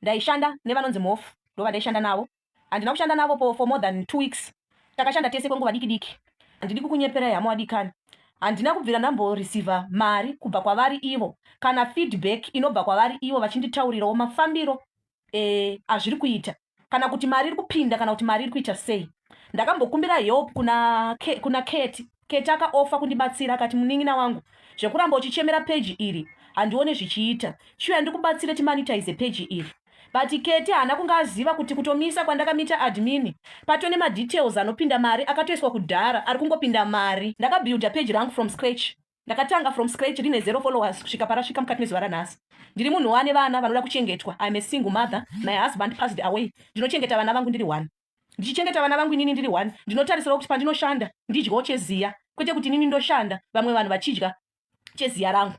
ndaishanda nevanonzi mofu ndova ndaishanda navo. Handina kushanda navo for more than 2 weeks. Takashanda tese kwenguva diki diki. Handidi kukunyeperai hama wadikani. Handina kubvira ndamboreceiva mari kubva kwavari ivo kana feedback inobva kwavari ivo vachinditaurirawo mafambiro azviri kuita, kana kuti mari iri kupinda kana kuti mari iri kuita sei. Ndakambokumbira help kuna Kate akaofa kundibatsira, akati munin'ina wangu zvekuramba uchichemera page iri handione zvichiita, chiuya ndikubatsire timonetize page iri. But Kate haana kunga aziva kuti kutomisa kwandakamita admin patone madetails anopinda mari akatoiswa kudhara ari kungopinda mari. Ndakabuilda page rangu from scratch. Ndakatanga from scratch rine 0 followers kusvika parasvika mukati mezuva ranhasi. Ndiri munhu wane vana vanoda kuchengetwa. I'm a single mother. My husband passed away. Ndinochengeta vana vangu ndiri 1. Ndichichengeta vana vangu inini ndiri 1. Ndinotarisira kuti pandinoshanda ndidyawo cheziya, kwete kuti inini ndoshanda vamwe vanhu vachidya cheziya rangu.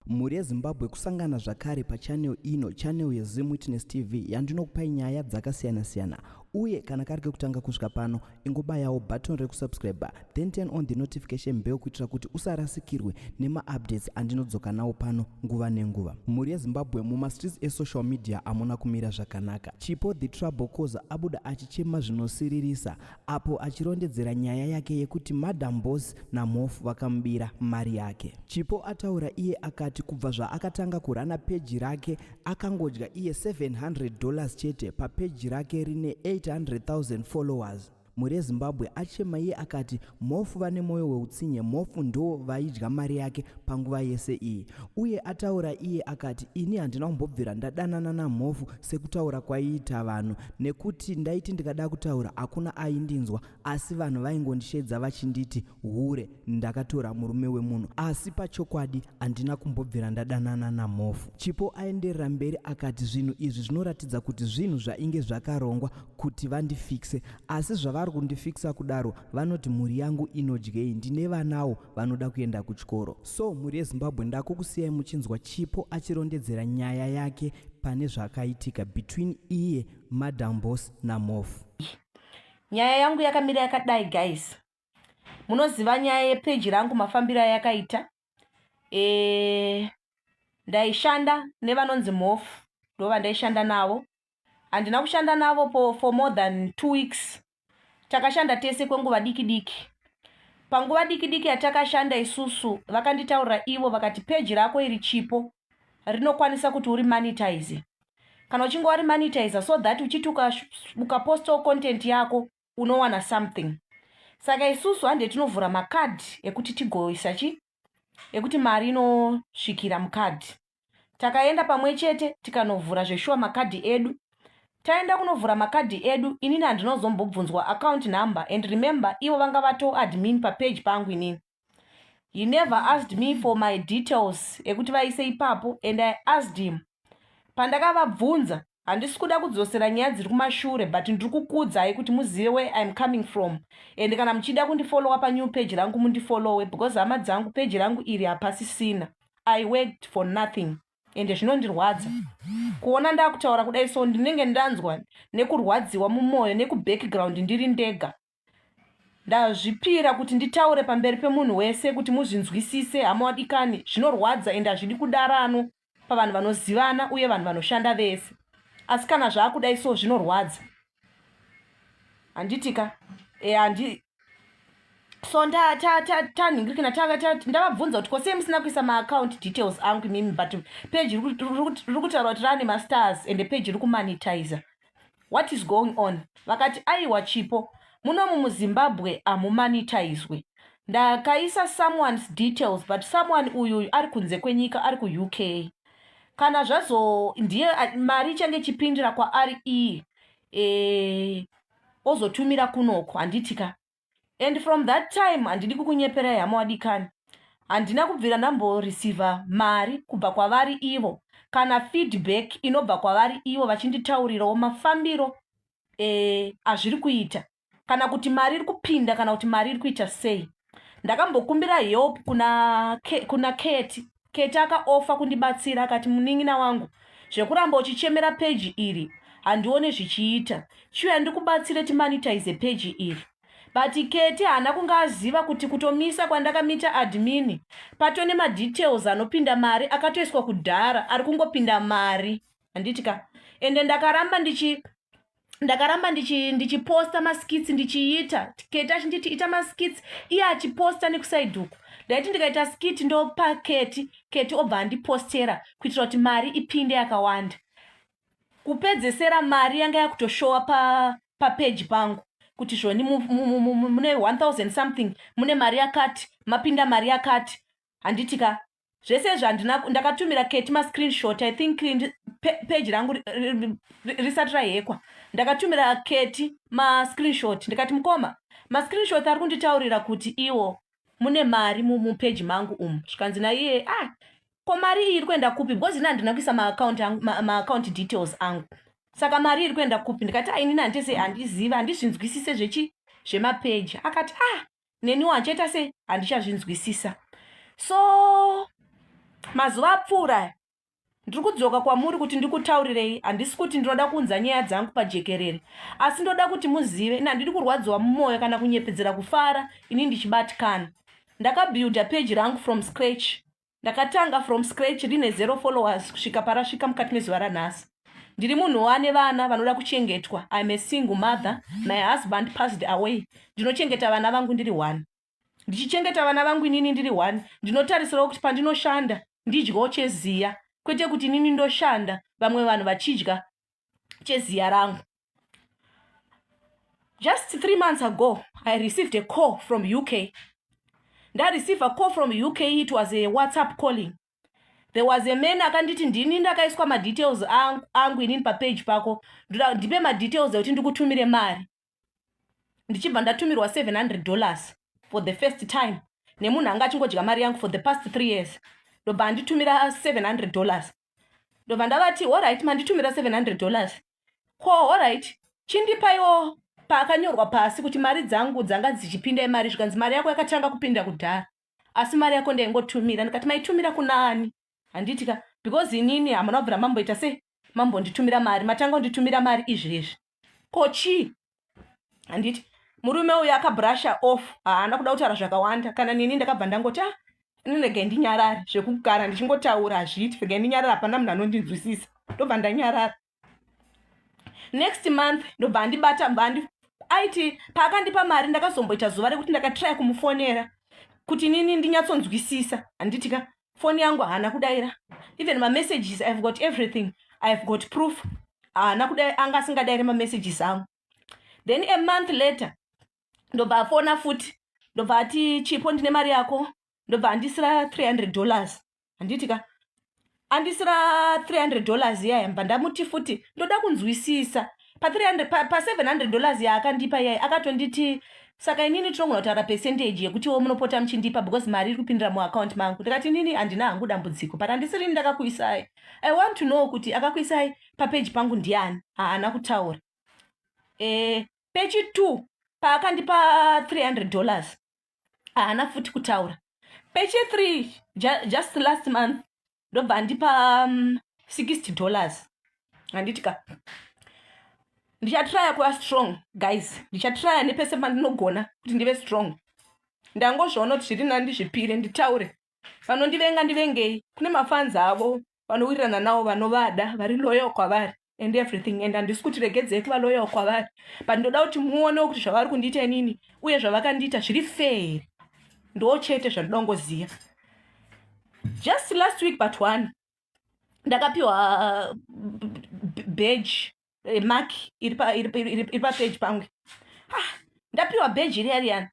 Mhuri yeZimbabwe kusangana zvakare pachannel ino, channel yeZim Witness TV yandinokupai nyaya dzakasiyana-siyana. Uye kana kari kekutanga kusvika pano ingobayawo button rekusubscribe, then turn on the notification bell kuitira kuti usarasikirwe nema-updates andinodzoka nawo pano nguva nenguva. Mhuri yeZimbabwe mumastreets esocial media amuna kumira zvakanaka. Chipo the trouble causer abuda achichema zvinosiririsa apo achirondedzera nyaya yake yekuti Madam Boss naMofu vakamubira mari yake. Chipo ataura iye akati kubva zvaakatanga kurana peji rake akangodya iye $700 chete papeji rake rine 800,000 followers. Mhuri yeZimbabwe achema iye akati Mofu vane moyo weutsinye, Mofu ndo vaidya mari yake panguva yese iyi. Uye ataura iye akati ini handina kumbobvira ndadanana naMofu sekutaura kwaiita vanhu, nekuti ndaiti ndikada kutaura hakuna aindinzwa, asi vanhu vaingondishedza vachinditi hure ndakatora murume wemunhu, asi pachokwadi handina kumbobvira ndadanana naMofu. Chipo aenderera mberi akati zvinhu izvi zvinoratidza kuti zvinhu zvainge zvakarongwa kuti vandifikise, asi zvavari kundifikisa kudaro vanoti mhuri yangu inodyei, ndine vanawo vanoda kuenda kuchikoro. So mhuri yeZimbabwe ndakukusiyai muchinzwa Chipo achirondedzera nyaya yake pane zvakaitika between iye Madam Boss naMofu. Nyaya yangu yakamira yakadai guys. Munoziva nyaya yepeji rangu mafambiro ayakaita. Ndaishanda nevanonzi Mofu ndova ndaishanda navo. Handina kushanda navo for more than 2 weeks. Takashanda tese kwenguva diki diki. Panguva diki diki yatakashanda isusu vakanditaurira ivo vakati peji rako iri Chipo rinokwanisa kuti uri monetize. Kana uchinge wari monetize so that uchiti ukaposta content yako unowana something. Saka isusu hande tinovhura makadhi ekuti tigoisa ekuti mari inosvikira mukadhi. Takaenda pamwe chete tikanovhura zveshuwa makadhi edu. Taenda kunovhura makadhi edu, inini handinozombobvunzwa account number, and remember ivo vanga vato admin page pangu inini. He never asked me for my details ekuti vaise ipapo, and I asked him. Pandakavabvunza handisi kuda kudzosera nyaya dziri kumashure, but ndiri kukuudzai kuti muzive where I'm coming from, and kana muchida kundifollowa panew page rangu mundifollowe, because hama dzangu page rangu iri hapasisina. I worked for nothing. Ende zvinondirwadza kuona ndakutaura kudai, so ndinenge ndanzwa nekurwadziwa mumwoyo nekubackground ndiri ndega. Ndazvipira kuti nditaure pamberi pemunhu wese kuti muzvinzwisise hama wadikani, zvinorwadza ende hazvidi kudarano pavanhu vanozivana uye vanhu vanoshanda vese. Asi kana zvakudai so zvinorwadza. Handitika so tanhingirikina ndavabvunza kuti kose musina kuisa maaccount details angu mimi, but page riri kutaura kuti rane masters and page riri kumonetize. What is going on? Vakati aiwa Chipo munomu muZimbabwe amumonetizwe. Ndakaisa someone's details, but someone uyu ari kunze kwenyika, ari kuUK. Kana zvazo ndiye mari change chipindira kwaari iyi ozotumira kunoko handitika. And from that time handidi kukunyeperai hama wadikani. Handina kubvira ndamboreceiva mari kubva kwavari ivo kana feedback inobva kwavari ivo vachinditaurirawo mafambiro azviri kuita, kana kuti mari iri kupinda kana kuti mari iri kuita sei. Ndakambokumbira help kuna Kate akaofa kundibatsira, akati munin'ina wangu zvekuramba uchichemera page iri handione zvichiita, chiuya ndikubatsire timonetize page iri. But Kate haana kunga aziva kuti kutomisa kwandakamita admin patone madetails anopinda mari akatoiswa kudhara ari kungopinda mari handitika. ende ndakaramba ndichiposta maskits ndichiita Kate achinditi ita maskits iye achiposta nekusaidi uku. Ndaiti ndikaita skit ndopa Kate obva andipostera kuitira kuti mari ipinde yakawanda. Kupedzesera mari yanga yakutoshowa papage pangu kuti zvoni mune 1000 something mune mari yakati mapinda mari yakati. Handitika zvese ndakatumira Kate mascreenshot. I think page rangu risati rahekwa ndakatumira Kate mascreenshot ndikati mukoma mascreenshot ari kunditaurira kuti iwo mune mari mupage mangu umu. Zvikanzi naiye ko mari iyi iri kuenda kupi because ina handina kuisa maaccount details angu saka mari iri kuenda kupi. Ndikati inini handise handiziva handizvinzwisise zvemapage. Akati neniwo handichaita se handichazvinzwisisa. So mazuva apfuura ndiri kudzoka kwamuri kuti ndikutaurirei. Handisi kuti ndinoda kuunza nyaya dzangu pajekerere asi ndoda kuti muzive ina handidi kurwadziwa mumwoyo kana kunyepedzera kufara ini ndichibatikana. Ndakabuilda page rangu from scratch. Ndakatanga from scratch rine 0 followers kusvika parasvika mukati mezuva ranhasi. Ndiri munhu wane vana vanoda kuchengetwa. I'm a single mother. My husband passed away. Ndinochengeta vana vangu ndiri 1. Ndichichengeta vana vangu inini ndiri 1 ndinotarisirawo kuti pandinoshanda ndidyawo cheziya kwete kuti inini ndoshanda vamwe vanhu vachidya cheziya rangu. Just 3 months ago I received a call from UK. Ndareceive a call from UK. It was a WhatsApp calling. There was a man akanditi ndini ndakaiswa madetails angu inini papage pako ndipe madetails ekuti ndikutumire mari. Ndichibva ndatumirwa $700 for the first time nemunhu anga achingodya mari yangu for the past 3 years. Ndobva nditumira $700. Ndobva ndavati alright manditumira $700 ko alright chindipaiwo paakanyorwa pasi kuti mari dzangu dzanga dzichipinda mari. Zvikanzi mari yako yakatanga kupinda kudhara asi mari yako ndaingotumira. Ndikati maitumira kunaani? Handitika because inini hamuna kubvira mamboita se mambonditumira mari matanga kunditumira mari izvezvi kochi. Handiti murume uyu akabrasha off haana kuda kutaura zvakawanda kana nini ndakabva ndangoti ndinege ndinyarare zvekugara ndichingotaura hazviiti vege ndinyarara hapana munhu anondinzwisisa ndobva ndanyarara. Next month ndobva ndibata aiti paakandipa mari ndakazomboita zuva rekuti ndakatraya kumufonera kuti nini ndinyatsonzwisisa. Handitika foni yangu haana kudaira even mamessages I've got everything, I've got proof. Haana kudaira anga asingadayiri mamessages angu. Then a month later ndobva afona futi ndobva ati Chipo ndine mari yako. Ndobva andisira $300. Handitika andisira $300 yaya mbva ndamuti futi ndoda kunzwisisa pa $700 yaakandipa yaya akatonditi saka inini tinogona kutaura percentage yekutiwo munopota muchindipa because mari iri kupindira muaccount mangu. Ndikati inini handina hangu dambudziko but handisiri ndakakuisai. I want to know kuti akakuisai papage pangu ndiani. Haana kutaura. Page 2 paakandipa $300 haana futi kutaura. Page 3 just last month ndobva andipa $60. Handitika ndichatraya kuva strong guys. Ndichatraya nepese pandinogona kuti ndive strong. Ndangozvaona kuti zviri nani ndizvipire nditaure. Vanondivenga ndivengei. Kune mafans avo vanowirirana navo vanovada vari loyal kwavari and everything and handisi kuti regedzei kuva loyal kwavari but ndoda kuti muonewo kuti zvavari kundiita inini uye zvavakandiita zviri fair. Ndo chete zvandoda kungoziva. Just last week but 1 ndakapiwa badge mark iri papage pangu. Ndapiwa badge iriyariyana.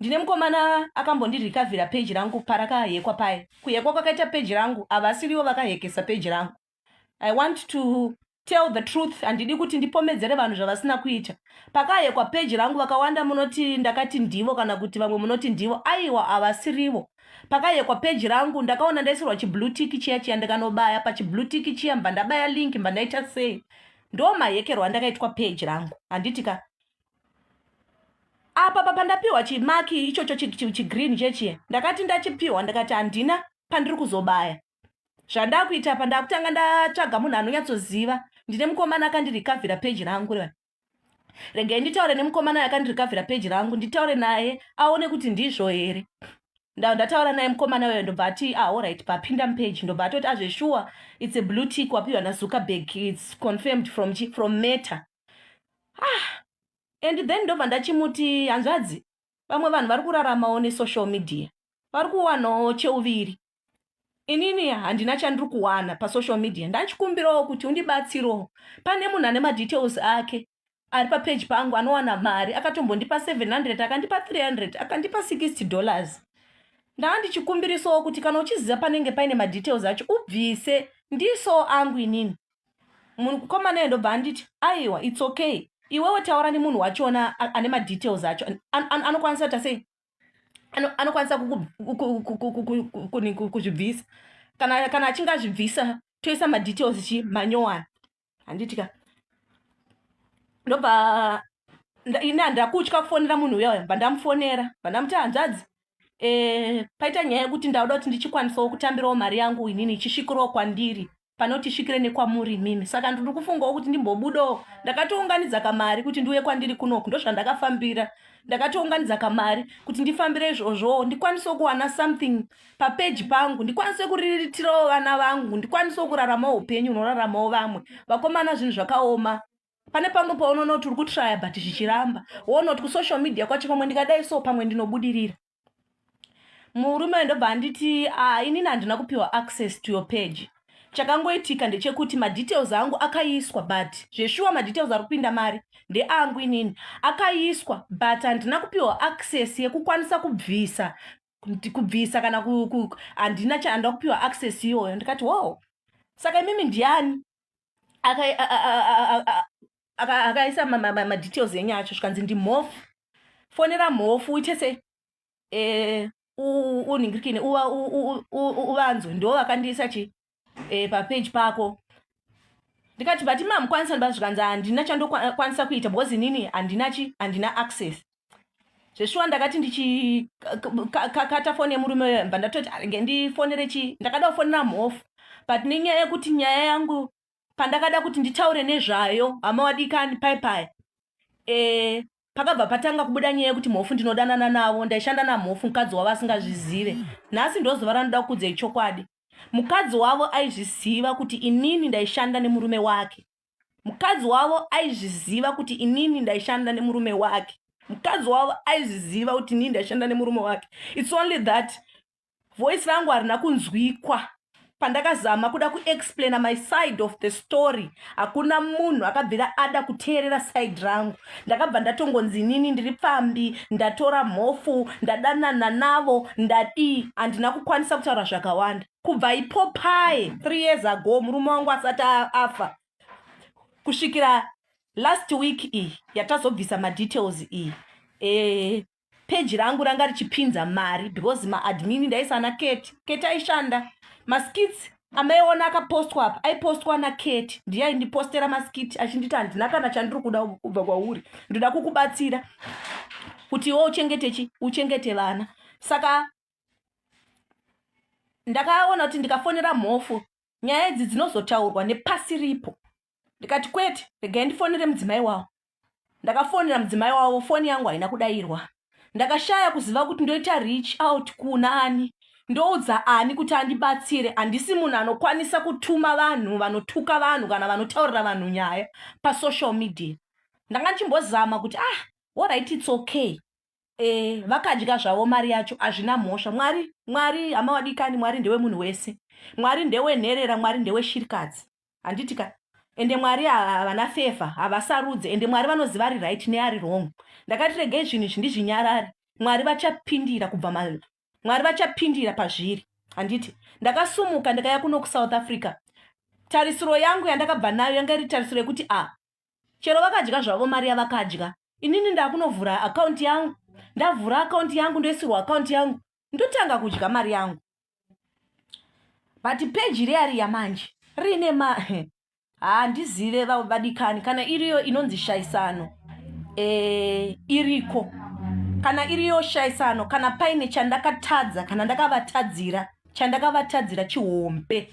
Ndine mukomana akambondirikavhira page rangu parakahekwa paye. Kuhekwa kwakaita page rangu havasiriwo vakahekesa page rangu. I want to tell the truth. Handidi kuti ndipomedzere vanhu zvavasina kuita. Pakahekwa page rangu vakawanda munoti ndakati ndivo kana kuti vamwe munoti ndivo. Aiwa havasirivo. Pakahekwa page rangu ndakaona ndaisirwa chiblue tick chiya ndakanobaya pachiblue tick chiya mba ndabaya link mba ndaita sei. Ndo mahekerwa ndakaitwa page rangu. Handitika apa pandapiwa chimaki ichocho chigreen chechiya ndakati ndachipiwa ndakati handina pandiri kuzobaya. Zvandakuita apa ndakutanga ndatsvaga munhu anonyatsoziva. Ndine mukomana akandirikavhira page rangu. Rege nditaure nemukomana akandirikavhira page rangu nditaure naye aone kuti ndizvo here. ndataura naye mukomana weyo ndobva ati alright papinda mupage ndobva atoti azvesure it's a blue tick wapiwa naZuckerberg, it's confirmed from Meta. And then ndobva ndachimuti hanzvadzi, vamwe vanhu vari kuraramawo nesocial media, vari kuwanawo cheuviri. Inini handina chandiri kuwana pasocial media, ndachikumbirawo kuti undibatsirewo. Pane munhu ane madetails ake ari papage pangu anowana mari, akatombondipa 700, akandipa 300, akandipa $60. Ndanga ndichikumbirisawo kuti kana uchiziva panenge paine madetails acho ubvise, ndiso angu inini. Mukomana ndobva anditi aiwa it's okay, iwewe taura nemunhu wachona ane madetails acho, anokwanisa kuti sei anokwanisa kuzvibvisa. Kana achinge azvibvisa toisa madetails chimanyowana. Handitika ndobva ina ndakutya kufonera munhu uyoyo, bandamufonera bandamuti hanzvadzi, paita nyaya yekuti ndauda kuti ndichikwanisawo kutambirawo mari yangu inini ichisvikirawo kwandiri panoti isvikire nekwamuri imimi. Saka ndiri kufungawo kuti ndimbobudawo. Ndakatounganidza kamari kuti ndiuye kwandiri kunoku, ndozvandakafambira. Ndakatounganidza kamari kuti ndifambire izvozvo, ndikwanisawo kuwana something papage pangu, ndikwanisawo kuriritirawo vana vangu, ndikwanisawo kuraramawo upenyu hunoraramawo vamwe. Vakomana zvinhu zvakaoma. Pane pamwe paunoona kuti uri kutraya but zvichiramba. Woona kuti kusocial media kwacho pamwe ndikadai so pamwe ndinobudirira. Murume ndobva anditi inini handina kupiwa access to your page. Chakangoitika ndechekuti madetails angu akaiswa, but zveshuwa madetails ari kupinda mari ndeangu inini akaiswa, but handina kupiwa access yekukwanisa kubvisa kana handina chaanda kupiwa access iyoyo. Ndikati wow, saka imimi ndiani akaisa madetails enyu acho? Zvikanzi ndimhofu. Fonera mhofu uite sei uningirikini uvanzwe, ndo vakandiisa papage pako. Ndikati but mamukwanisa ndiba zvikanzi handina chandokwanisa kuita because inini handina access. Zveshuwa ndakati ndichikata foni yemurume mba ndatoti ngendifonere ndakada kufonera mhofu, but nenyaya yekuti nyaya yangu pandakada kuti nditaure nezvayo hama wadikani paipai, pakabva patanga kubuda nyaya yekuti mhofu ndinodanana navo, ndaishanda namhofu mukadzi wavo asingazvizive. Nhasi ndozuva ranoda kukudzai chokwadi. Mukadzi wavo aizviziva kuti inini ndaishanda nemurume wake. Mukadzi wavo aizviziva kuti inini ndaishanda nemurume wake. Mukadzi wavo aizviziva kuti inini ndaishanda nemurume wake. It's only that voice rangu harina kunzwikwa. Pandakazama kuda kuexplaina my side of the story, hakuna munhu akabvira ada kuteerera side rangu. Ndakabva ndatongonzi inini ndiri pfambi, ndatora mhofu, ndadanana navo, ndadii, handina kukwanisa kutaura zvakawanda. Kubva ipopaye 3 years ago, murume wangu asati afa, kusvikira last week iyi yatazobvisa madetails iyi, page rangu ranga richipinza mari because maadmin ndaisa naKate aishanda. Maskits amaiona akapostwa apa aipostwa naKate, ndiye aindipostera maskit achinditi handina kana chandiri kuda kubva kwauri, ndoda kukubatsira kuti iwe uchengete vana. Saka ndakaona kuti ndikafonera mhofu nyaya idzi dzinozotaurwa nepasi ripo. Ndikati kwete, regai ndifonere mudzimai wavo. Ndakafonera mudzimai wavo, foni yangu haina kudayirwa. Ndakashaya kuziva kuti ndoita reach out kuna ani, ndoudza ani kuti andibatsire. Handisi munhu anokwanisa kutuma vanhu vanotuka vanhu kana vanotaurira vanhu nyaya pasocial media. Ndanga ndichimbozama kuti alright it's okay, vakadya zvavo mari yacho, hazvina mhosva. Mwari hama wadikani, Mwari ndewe munhu wese. Mwari ndewe nherera, Mwari ndewe shirikadzi. Handitika ende Mwari havana favor, havasarudze, ende Mwari vanoziva ari right neari wrong. Ndakati regei zvinhu izvi ndizvinyarare, Mwari vachapindira Mwari vachapindira pazviri. Handiti ndakasumuka ndikaya kuno kuSouth Africa. Tarisiro yangu yandakabva nayo yanga iri tarisiro yekuti chero vakadya zvavo mari yavakadya, inini ndakunovhura akaunti yangu. Ndavhura akaunti yangu, ndoisirwa akaunti yangu, ndotanga kudya mari yangu. But page riyari yamanje rine handizive vadikani kana iriyo inonzi shaisano, iriko kana iriyo shaisano, kana paine chandakatadza, kana chandakavatadzira chihombe.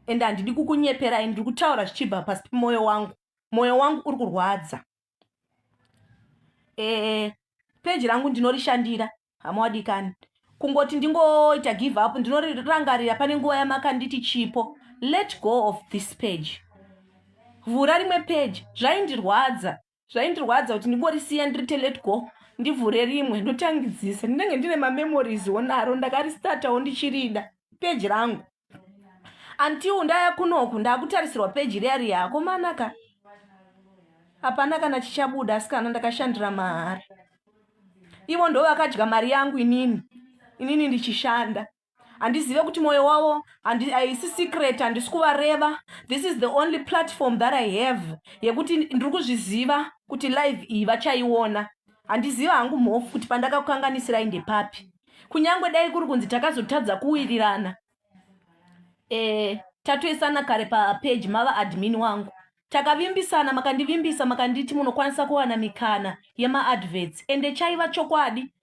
Ende handidi kukunyeperai, ndiri kutaura zvichibva pasi pemoyo wangu. Moyo wangu uri kurwadza. Page rangu ndinorishandira hama wadikani. kungoti ndingoita give up. Ndinorangarira pane nguva yamakanditi Chipo, let go of this page, vhura rimwe page. Zvaindirwadza kuti ndingorisiya ndirite let go ndivhure rimwe ndotangidzisa. Ndinenge ndine mamemories onaro, ndakaristatawo ndichirida page rangu until ndaya kunoku ndakutarisirwa page riya yako manaka hapana kana chichabuda, asi kana ndakashandira mahara. Ivo ndo vakadya mari yangu inini ndichishanda. Handizive kuti moyo wavo haisi secret, handisi kuvareva. This is the only platform that I have yekuti ndiri kuzviziva kuti live iyi vachaiona. Handiziva hangu mhofu kuti pandakakukanganisira inde papi, kunyangwe dai kuri kunzi takazotadza kuwirirana. Tatoisana kare page mava admin wangu, takavimbisana, makandivimbisa makanditi munokwanisa kuwana mikana yemaadverts, ende chaiva chokwadi.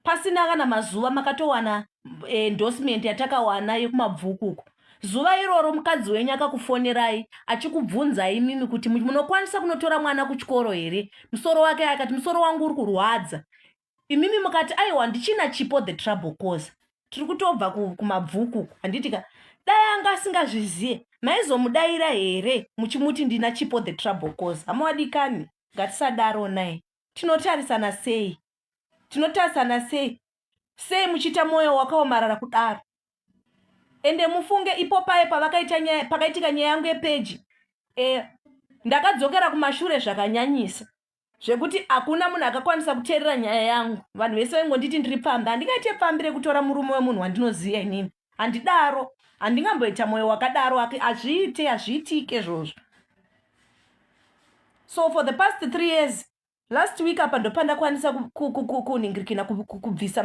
Pasina kana mazuva makatowana endorsement yatakawana yekumabvukuku. Zuva iroro mukadzi wenyu akakufonerai achikubvunzai mimi kuti munokwanisa kunotora mwana kuchikoro here. Musoro wake akati musoro wangu uri kurwadza. Imimi mukati aiwa ndichina Chipo the trouble cause, tiri kutobva kumabvukuku. Handitika dai anga asingazvizive maizomudaira here muchimuti ndina Chipo the trouble cause. Hamuwadikani, ngatisadaro naye. Tinotarisana sei? Sei muchita moyo wakaomarara kudaro? Ende mufunge ipo paye pakaitika nyaya yangu yepeji, ndakadzokera kumashure zvakanyanyisa, zvekuti hakuna munhu akakwanisa kuteerera nyaya yangu. Vanhu vese vaingonditi ndiri pamba. Handingaite pambire kutora murume wemunhu wandinoziva inini. Handidaro, handingamboita moyo wakadaro. Hazviitike zvozvo. So for the past 3 years, last week apa ndo pandakwanisa kuningirikina kubvisa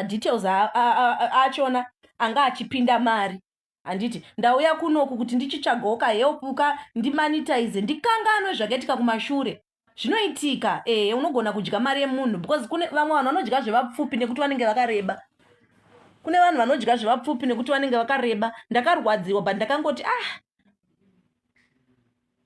details achona anga achipinda mari. Handiti ndauya kunoku kuti ndichitsvagoka helpuka ndimonetize ndikanganwe zvakaitika kumashure. Zvinoitika, unogona kudya mari yemunhu, because kune vamwe vanhu vanodya zvevapfupi nekuti vanenge vakareba. Ndakarwadziwa but ndakangoti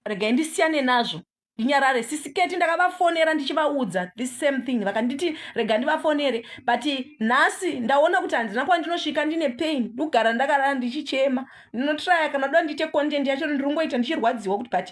regai ndisiyane nazvo ndinyarare. Sisiketi ndakavafonera ndichivaudza this same thing, vakanditi rega ndivafonere. But nhasi ndaona kuti handina kwandinosvika ndine pain, ndikugara ndakarara ndichichema. Ndinotraya kana doda ndiite content yacho ndiringoita ndichirwadziwa kuti but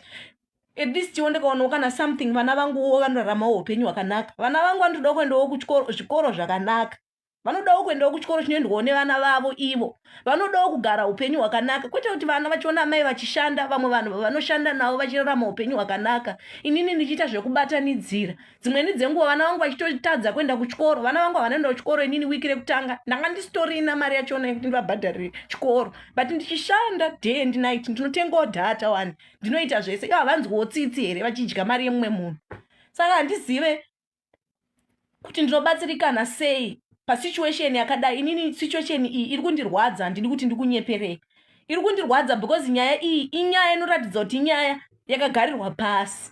at least ndikaonawo kana something vana vangu vanoraramawo upenyu hwakanaka. Vana vangu vanotodawo kuendawo zvikoro zvakanaka, vanodawo kuendawo kuchikoro chinoendwawo nevana vavo ivo, vanodawo kugara upenyu hwakanaka, kwete kuti vana vachiona mai vachishanda, vamwe vanhu vanoshanda navo vachirarama upenyu hwakanaka, inini ndichiita zvekubatanidzira. Dzimweni dzenguva vana vangu vachitotadza kuenda kuchikoro, vana vangu havanoenda kuchikoro inini wiki rekutanga ndanga ndisitorina mari yachona yekuti ndivabhadharire chikoro, but ndichishanda day and night, ndinotengawo dhata wani, ndinoita zvese. Ivo havanzwiwo tsitsi here vachidya mari yemumwe munhu. Saka handizive kuti ndinobatsirikana sei pasituation yakadai. Inini situation iyi iri kundirwadza, handidi kuti ndikunyeperei. Iri kundirwadza because nyaya iyi inyaya inoratidza kuti inyaya yakagarirwa pasi.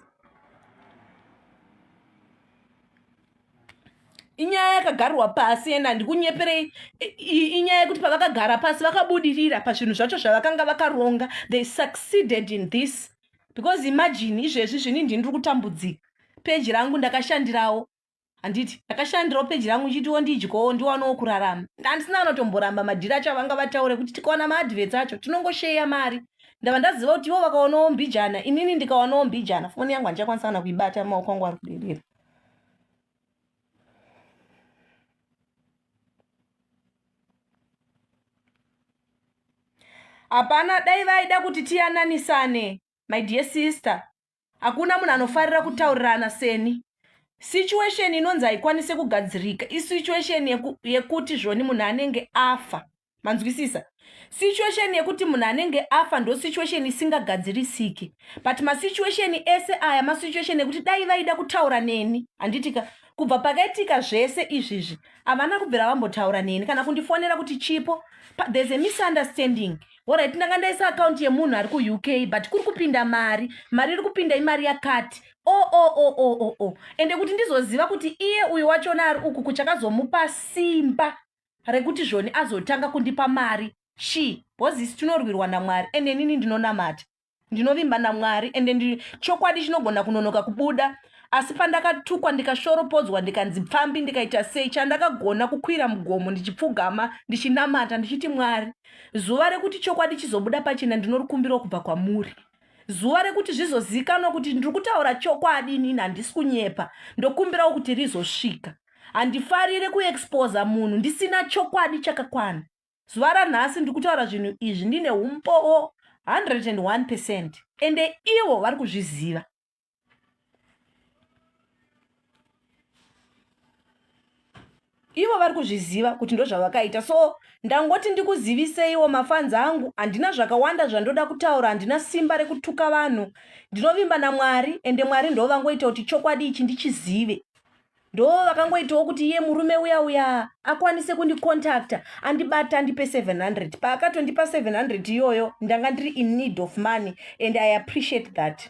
Inyaya yakagarirwa pasi enda ndikunyeperei. Inyaya yekuti pavakagara pasi vakabudirira pazvinhu zvacho zvavakanga vakaronga. They succeeded in this. Because imagine izvezvi zvini ndiri kutambudzika. Page rangu ndakashandirawo. Handiti ndakashandirawo page rangu chitiwo ndidyowo ndiwanawo kurarama. Handisina vanotomboramba madhiri acho vanga vataure kuti tikaona maadverts acho tinongosheya mari. Ndava ndaziva kuti ivo vakaonawo mbijana, inini ndikaonawo mbijana. Foni yangu handichakwanisa kana kuibata, maoko angu ari kuderera. Hapana, dai vaida kuti tiyananisane, my dear sister. Hakuna munhu anofarira kutaurirana seni. Situation inonzi haikwanise kugadzirika isituation yekuti zvoni munhu anenge afa. Manzwisisa? Situation yekuti munhu anenge afa ndo situation isingagadzirisiki. But masituation ese aya masituation yekuti dai vaida kutaura neni. Handitika kubva pakaitika zvese izvizvi havana kubvira vambotaura neni kana kundifonera kuti Chipo there's a misunderstanding. Alright, ndanga ndaisa account yemunhu ari ku-UK but kuri kupinda mari iri kupinda imari yakati. Ende kuti ndizoziva kuti iye uyu wachona ari uku kuchakazomupa simba rekuti zvoni azotanga kundipa mari. Bhozisi tinorwirwa naMwari ende nini ndinonamata. Ndinovimba naMwari ende chokwadi chinogona kunonoka kubuda. asi pandakatukwa ndikashoropodzwa ndikanzi pfambi ndikaita sei chandakagona kukwira mugomo ndichipfugama ndichinamata ndichiti Mwari, zuva rekuti chokwadi chizobuda pachena ndinorikumbira kubva kwamuri. Zuva rekuti zvizozikanwa kuti ndiri kutaura chokwadi inini handisi kunyepa, ndokumbirawo kuti rizosvika. Handifarire kuexposa munhu ndisina chokwadi chakakwana. Zuva ranhasi ndiri kutaura zvinhu izvi ndine umpowo 101%, ende ivo vari kuzviziva. Ivo vari kuzviziva kuti ndozvavakaita. So ndangoti ndikuziviseiwo mafans angu, handina zvakawanda zvandoda kutaura, handina simba rekutuka vanhu. Ndinovimba naMwari, ende Mwari ndo vangoita kuti chokwadi ichi ndichizive. Ndo vakangoitawo kuti iye murume uya akwanise kundikontakta, andibata andipe 700. Paakatondipa 700 iyoyo ndanga ndiri in need of money, and I appreciate that.